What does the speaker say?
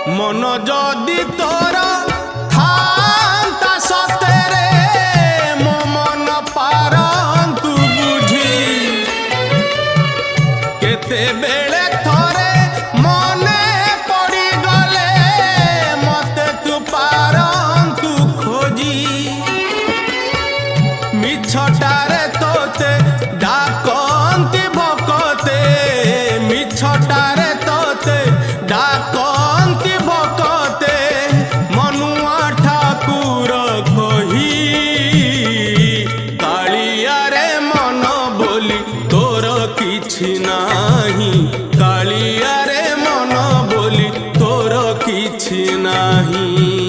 मन जदि तोर थांता सतेरे मो मन पारंतु बुझी केते बेले थोरे मने पड़ी गले मते तू पारंतु खोजी मिछटारे तोते डाकंती भकते मिछटारे तोते डाकंती भकते मनुआ ठाकुर कही कालिया रे मन बोली तोर किछि नाही कालिया रे मन बोली तोर किछि नाही।